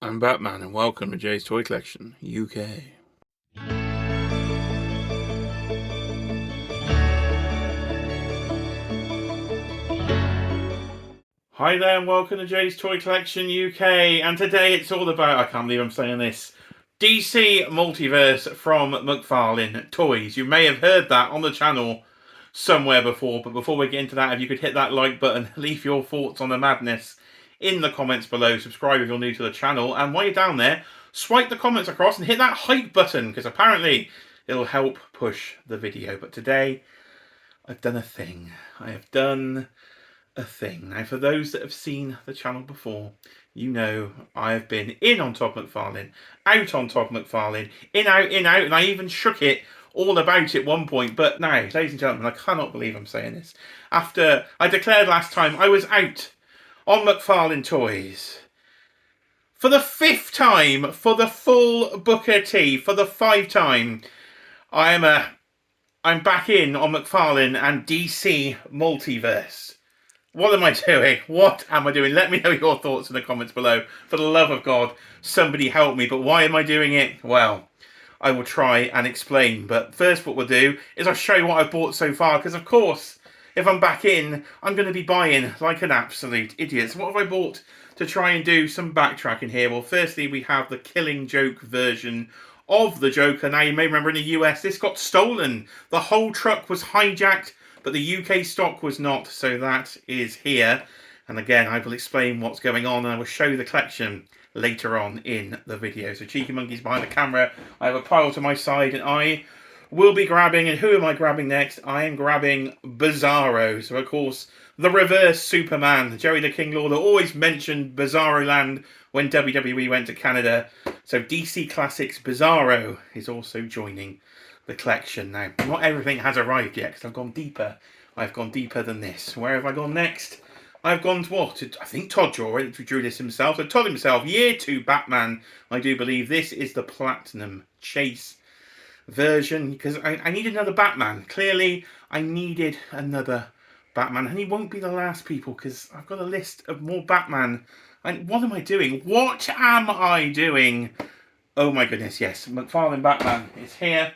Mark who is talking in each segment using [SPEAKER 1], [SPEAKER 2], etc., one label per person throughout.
[SPEAKER 1] I'm Batman, and welcome to Jay's Toy Collection, UK. Hi there, and welcome to Jay's Toy Collection, UK. And today it's all about, I can't believe I'm saying this, DC Multiverse from McFarlane Toys. You may have heard that on the channel somewhere before, but before we get into that, if you could hit that like button, leave your thoughts on the madness in the comments below, subscribe if you're new to the channel, and while you're down there, swipe the comments across and hit that hype button, because apparently it'll help push the video. But today, I've done a thing. I have done a thing. Now, for those that have seen the channel before, you know I have been in on Todd McFarlane, out on Todd McFarlane, in, out, and I even shook it all about it one point. But now, ladies and gentlemen, I cannot believe I'm saying this. After I declared last time I was out on McFarlane Toys, for the 5th time, for the full Booker T, for the 5th time, I'm back in on McFarlane and DC Multiverse. What am I doing? What am I doing? Let me know your thoughts in the comments below. For the love of God, somebody help me. But why am I doing it? Well, I will try and explain. But first what we'll do is I'll show you what I've bought so far. Because, of course, if I'm back in, I'm going to be buying like an absolute idiot. So what have I bought to try and do some backtracking here? Well, firstly, we have the Killing Joke version of the Joker. Now, you may remember in the US, this got stolen. The whole truck was hijacked, but the UK stock was not. So that is here. And again, I will explain what's going on, and I will show you the collection later on in the video. So Cheeky Monkey's behind the camera. I have a pile to my side, and I will be grabbing, and who am I grabbing next? I am grabbing Bizarro. So, of course, the reverse Superman. Jerry the King Lawler always mentioned Bizarro Land when WWE went to Canada. So DC Classics Bizarro is also joining the collection. Now, not everything has arrived yet, because I've gone deeper. I've gone deeper than this. Where have I gone next? I've gone to what? I think Todd drew this himself. So Todd himself, Year 2 Batman. I do believe this is the Platinum Chase version, because I needed another Batman. Clearly, I needed another Batman, and he won't be the last, people, because I've got a list of more Batman. And what am I doing? What am I doing? Oh my goodness, yes, McFarlane Batman is here.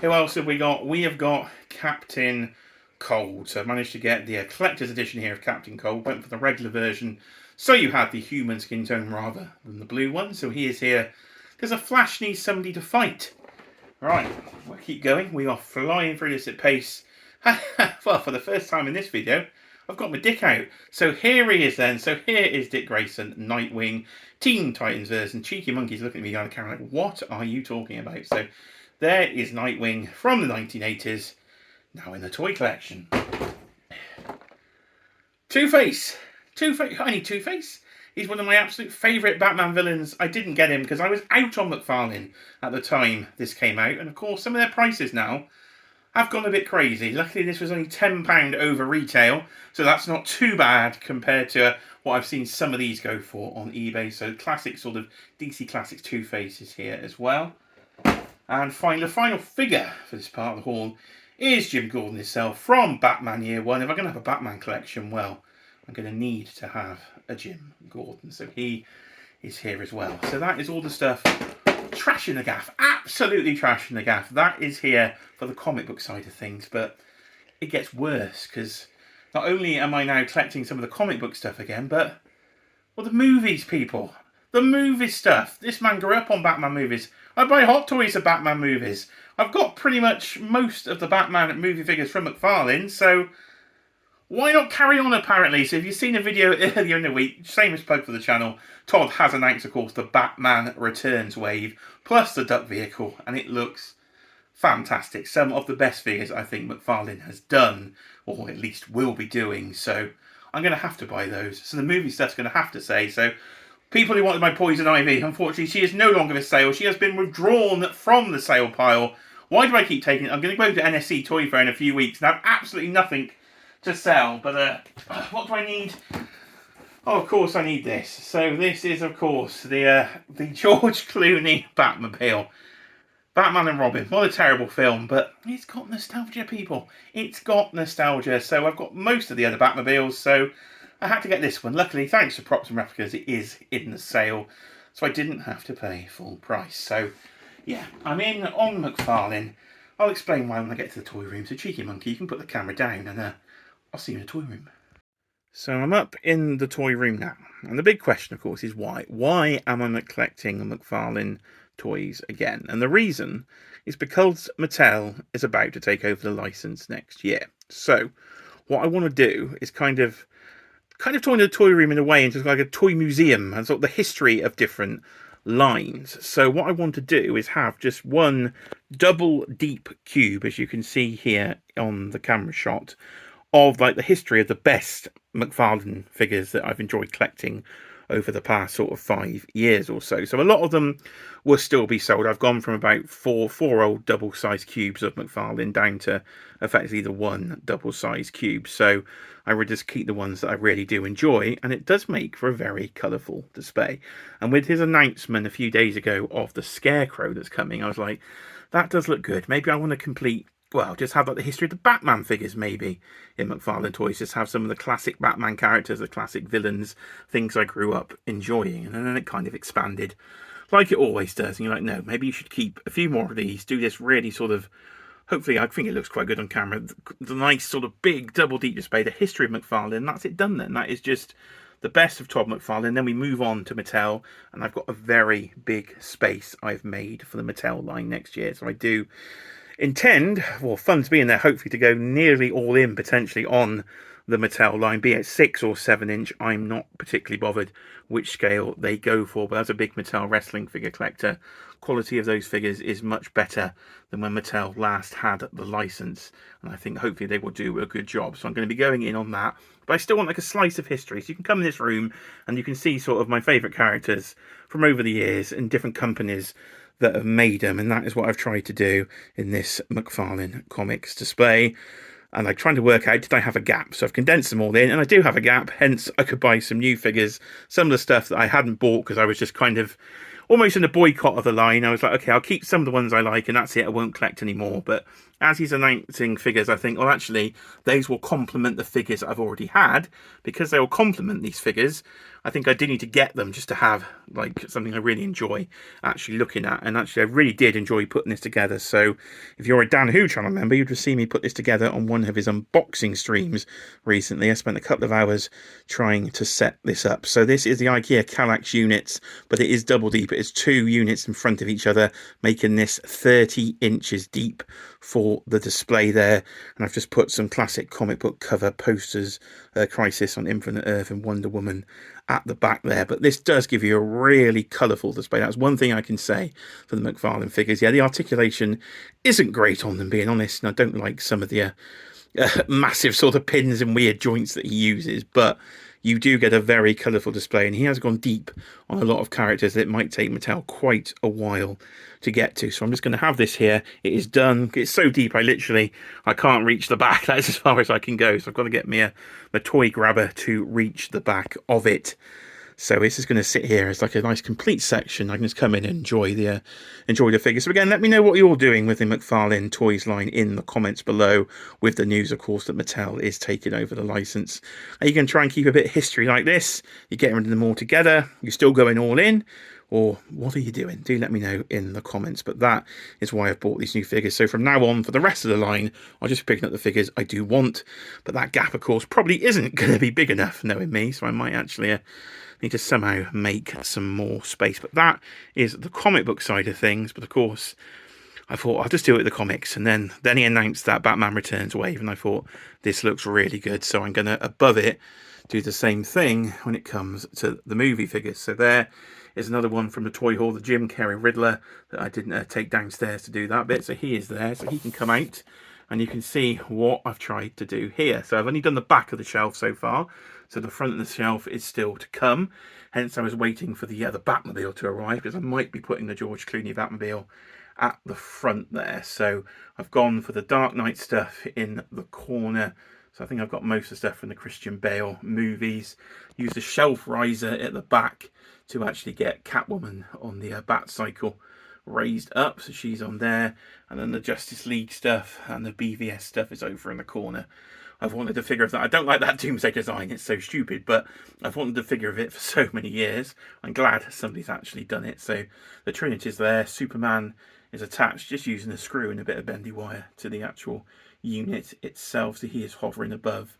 [SPEAKER 1] Who else have we got? We have got Captain Cold. So I managed to get the collector's edition here of Captain Cold. Went for the regular version, so you had the human skin tone rather than the blue one. So he is here because the Flash needs somebody to fight. Right, we'll keep going. We are flying through this at pace. Well, for the first time in this video, I've got my dick out. So here he is then. So here is Dick Grayson, Nightwing, Teen Titans version. Cheeky Monkey's looking at me behind the camera like, what are you talking about? So there is Nightwing from the 1980s, now in the toy collection. Two-Face. I need Two-Face. He's one of my absolute favourite Batman villains. I didn't get him because I was out on McFarlane at the time this came out. And of course, some of their prices now have gone a bit crazy. Luckily, this was only £10 over retail, so that's not too bad compared to what I've seen some of these go for on eBay. So classic sort of DC Classics Two-Face is here as well. And finally, the final figure for this part of the haul is Jim Gordon himself from Batman Year 1. If I'm going to have a Batman collection, well, I'm going to need to have a Jim Gordon. So he is here as well. So that is all the stuff. Trash in the gaff. Absolutely trash in the gaff. That is here for the comic book side of things. But it gets worse, because not only am I now collecting some of the comic book stuff again, but, well, the movies, people. The movie stuff. This man grew up on Batman movies. I buy Hot Toys of Batman movies. I've got pretty much most of the Batman movie figures from McFarlane, so why not carry on, apparently? So if you've seen a video earlier in the week, shameless plug for the channel, Todd has announced, of course, the Batman Returns wave, plus the Duck vehicle, and it looks fantastic. Some of the best figures I think McFarlane has done, or at least will be doing, so I'm going to have to buy those. So the movie stuff's going to have to say, so people who wanted my Poison Ivy, unfortunately, she is no longer for sale. She has been withdrawn from the sale pile. Why do I keep taking it? I'm going to go to NSC Toy Fair in a few weeks and have absolutely nothing to sell. But what do I need? Oh, of course I need this. So this is, of course, the George Clooney Batmobile. Batman and Robin. What a terrible film, but it's got nostalgia, people. It's got nostalgia. So I've got most of the other Batmobiles, so I had to get this one. Luckily, thanks to Props and Replicas, it is in the sale. so I didn't have to pay full price. So yeah, I'm in on McFarlane. I'll explain why when I get to the toy room. So cheeky monkey, you can put the camera down and I'll see you in the toy room. So I'm up in the toy room now, and the big question, of course, is why? Why am I collecting McFarlane toys again? And the reason is because Mattel is about to take over the license next year. So what I want to do is kind of turn the toy room in a way into like a toy museum and sort of the history of different lines. So what I want to do is have just one double deep cube, as you can see here on the camera shot, of like the history of the best McFarlane figures that I've enjoyed collecting over the past sort of 5 years or so. So a lot of them will still be sold. I've gone from about four old double-sized cubes of McFarlane down to effectively the one double-sized cube. So I would just keep the ones that I really do enjoy, and it does make for a very colourful display. And with his announcement a few days ago of the Scarecrow that's coming, I was like, that does look good. Maybe I want to complete, well, just have like the history of the Batman figures maybe in McFarlane Toys. Just have some of the classic Batman characters, the classic villains, things I grew up enjoying. And then it kind of expanded like it always does. And you're like, no, maybe you should keep a few more of these. Do this really sort of, hopefully, I think it looks quite good on camera. The nice sort of big double deep display, the history of McFarlane. That's it done then. That is just the best of Todd McFarlane. Then we move on to Mattel, and I've got a very big space I've made for the Mattel line next year. So I do intend, well, funds being there, hopefully to go nearly all in potentially on the Mattel line, be it 6 or 7 inch. I'm not particularly bothered which scale they go for, but as a big Mattel wrestling figure collector, quality of those figures is much better than when Mattel last had the license, and I think hopefully they will do a good job. So I'm going to be going in on that, but I still want like a slice of history, so you can come in this room and you can see sort of my favourite characters from over the years in different companies that have made them, and that is what I've tried to do in this McFarlane Comics display. And I'm trying to work out, did I have a gap? So I've condensed them all in, and I do have a gap, hence I could buy some new figures. Some of the stuff that I hadn't bought because I was just kind of almost in a boycott of the line. I was like, okay, I'll keep some of the ones I like, and that's it, I won't collect anymore. But as he's announcing figures, I think, well, actually, those will complement the figures I've already had. Because they will complement these figures, I think I do need to get them just to have like something I really enjoy actually looking at. And actually, I really did enjoy putting this together. So if you're a Dan Who channel member, you'd have seen me put this together on one of his unboxing streams recently. I spent a couple of hours trying to set this up. So this is the IKEA Kallax units, but it is double deep. It's 2 units in front of each other, making this 30 inches deep for the display there. And I've just put some classic comic book cover posters, Crisis on Infinite Earth and Wonder Woman at the back there. But this does give you a really colourful display. That's one thing I can say for the McFarlane figures. Yeah, the articulation isn't great on them, being honest, and I don't like some of the massive sort of pins and weird joints that he uses, but you do get a very colourful display, and he has gone deep on a lot of characters that it might take Mattel quite a while to get to. So I'm just going to have this here. It is done. It's so deep I can't reach the back. That's as far as I can go, so I've got to get me a toy grabber to reach the back of it. So this is going to sit here as like a nice complete section. I can just come in and enjoy the figures. So again, let me know what you're doing with the McFarlane Toys line in the comments below, with the news, of course, that Mattel is taking over the license. Are you going to try and keep a bit of history like this? You're getting rid of them all together? You're still going all in? Or what are you doing? Do let me know in the comments. But that is why I've bought these new figures. So from now on, for the rest of the line, I'll just be picking up the figures I do want. But that gap, of course, probably isn't going to be big enough, knowing me. So I might actually need to somehow make some more space. But that is the comic book side of things. But of course, I thought I'll just do it with the comics. And then he announced that Batman Returns wave, and I thought this looks really good. So I'm going to, above it, do the same thing when it comes to the movie figures. So there is another one from the toy haul, the Jim Carrey Riddler, that I didn't take downstairs to do that bit. So he is there, so he can come out, and you can see what I've tried to do here. So I've only done the back of the shelf so far, so the front of the shelf is still to come. Hence I was waiting for the Batmobile to arrive, because I might be putting the George Clooney Batmobile at the front there. So I've gone for the Dark Knight stuff in the corner. So I think I've got most of the stuff from the Christian Bale movies. Used a shelf riser at the back to actually get Catwoman on the Bat Cycle raised up, so she's on there. And then the Justice League stuff and the BVS stuff is over in the corner. I've wanted a figure of that. I don't like that Doomsday design, it's so stupid, but I've wanted a figure of it for so many years. I'm glad somebody's actually done it. So the Trinity's there, Superman is attached just using a screw and a bit of bendy wire to the actual unit itself. So he is hovering above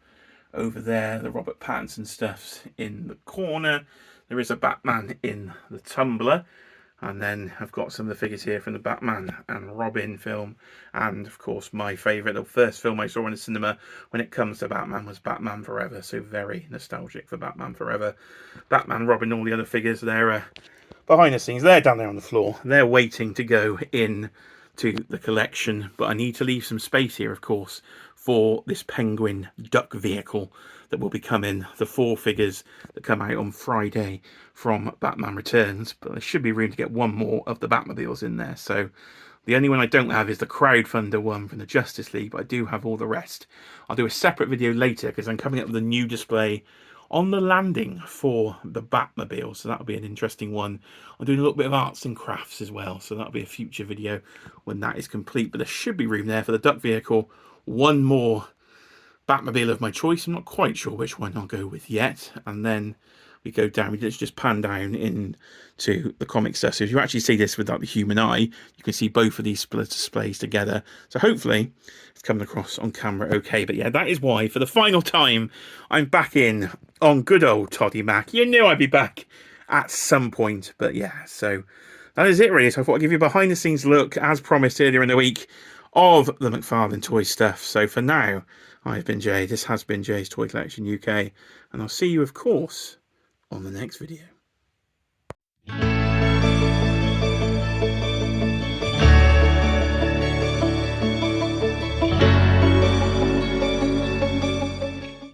[SPEAKER 1] over there. The Robert Pattinson stuff's in the corner. There is a Batman in the tumbler. And then I've got some of the figures here from the Batman and Robin film. And of course, my favourite, the first film I saw in the cinema when it comes to Batman was Batman Forever. So very nostalgic for Batman Forever. Batman, Robin, all the other figures, they're behind the scenes. They're down there on the floor. They're waiting to go in to the collection. But I need to leave some space here, of course, for this Penguin duck vehicle that will be coming. The 4 figures that come out on Friday from Batman Returns, but there should be room to get one more of the Batmobiles in there. So the only one I don't have is the crowdfunder one from the Justice League, but I do have all the rest. I'll do a separate video later because I'm coming up with a new display on the landing for the Batmobile, so that'll be an interesting one. I'm doing a little bit of arts and crafts as well, so that'll be a future video when that is complete. But there should be room there for the duck vehicle, one more Batmobile of my choice. I'm not quite sure which one I'll go with yet. And then we go down, we just pan down into the comic stuff. So if you actually see this without the human eye, you can see both of these split displays together. So hopefully it's coming across on camera okay. But yeah, that is why for the final time I'm back in on good old Toddy Mac. You knew I'd be back at some point. But yeah, so that is it really. So I thought I'd give you a behind the scenes look, as promised earlier in the week, of the McFarlane toy stuff. So for now, I've been Jay. This has been Jay's Toy Collection UK, and I'll see you, of course, on the next video.